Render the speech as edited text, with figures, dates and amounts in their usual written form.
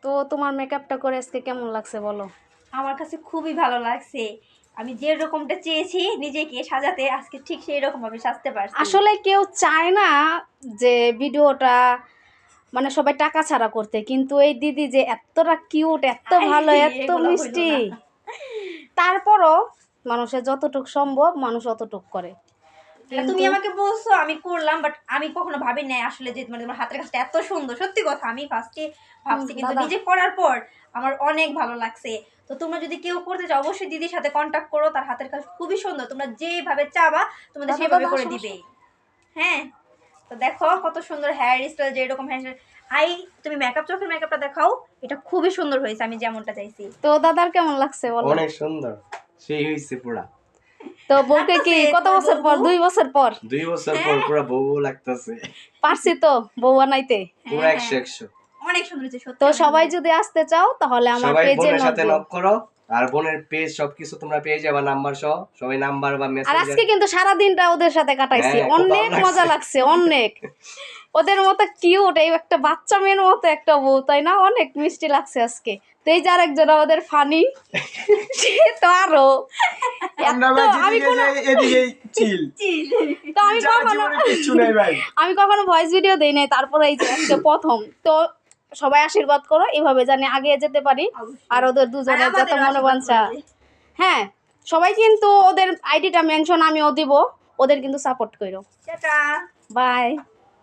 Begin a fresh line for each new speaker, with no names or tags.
তো তোমার মেকআপটা করে আজকে কেমন লাগছে বলো?
আমার কাছে খুবই ভালো লাগছে। আমি যে রকমটা চেয়েছি নিজেকে সাজাতে, আজকে ঠিক সেই রকম ভাবে সাজতে পারছি।
আসলে কেউ চায় না যে ভিডিওটা মানে সবাই টাকা ছাড়া করতে, কিন্তু এই দিদি যে এতটা কিউট, এত ভালো, এত
এগুলো হইলো
মিষ্টি,
না।
তারপরও মানুষের যতটুক সম্ভব মানুষ অতটুক করে।
তুমি
কিন্তু
আমাকে বলছো আমি করলাম, বাট আমি কখনো ভাবি নাই আসলে যে মানে তোমার হাতের কাজটা এত সুন্দর। সত্যি কথা, আমি ফার্স্টে ভাবছি, কিন্তু
দাদা
নিজে করার পর আমার অনেক ভালো লাগছে। তো তোমরা যদি কেউ করতে চাও অবশ্যই দিদির সাথে কন্ট্যাক্ট করো, তার হাতের কাজ খুবই সুন্দর। তোমরা যেভাবে চাবা তোমাদের
দাদা
সেভাবে
দাদা
করে
আসো,
দিবে।
আসো।
হ্যাঁ, তো দেখো কত সুন্দর হেয়ার স্টাইল, যেরকম হেয়ার তুমি মেকআপ, চোখের মেকআপটা দেখাও। এটা খুবই সুন্দর হয়েছে, আমি যেমনটা চাইছি।
তো দাদার কেমন লাগছে বলো?
অনেক সুন্দর, সেই হইছে পুরা।
তো বউকে কি
লাগতাছে
কত
তোমার
বছর পর?
বউ?
2 বছর পর
2 বছর পর
হ্যাঁ
পুরা বউ লাগতেছে।
পারছি তো বউ বানাইতে।
পুরা
হ্যাঁ
100
অনেক সুন্দর হয়েছে সত্যি।
তো
অনেক
সবাই
সুন্দর।
যদি আসতে চাও তাহলে আমার
সবাই
পেজে
বোনের
নক
সাথে
দিও।
নক করো, আর বোনের পেজ সবকিছু তোমরা পেয়ে যাবে নাম্বার সহ। সবাই নাম্বার বা
আর
মেসেঞ্জার।
আজকে কিন্তু সারা দিনটা ওদের সাথে কাটাইছি,
হ্যাঁ, খুব ভালো
অনেক মজা
লাগছে।
লাগছে, অনেক। ওদের মতো কিউট, এই একটা বাচ্চা মেয়ের মতো একটা বউ, তাই না? অনেক মিষ্টি লাগছে আজকে। তো এই যে আরেকজন আমাদের ফানি, সে তো আরো
আমরা
এত,
ভাই
আমি
যেদিকে
কোনো
যাই এদিকেই চিল।
তো আমি
যার
কখনো
জীবনে কিচ্ছু নাই ভাই।
আমি কখনো ভয়েস ভিডিও দেই নাই, তারপরে এই যে আজকে প্রথম। তো সবাই আশীর্বাদ করো এভাবে জানি আগে যেতে পারি, আর ওদের দুজনের যাতে মনে বাঞ্ছা। হ্যাঁ, সবাই কিন্তু ওদের আইডিটা মেনশন আমিও দিব, ওদের কিন্তু সাপোর্ট করো।
টাটা।
বাই।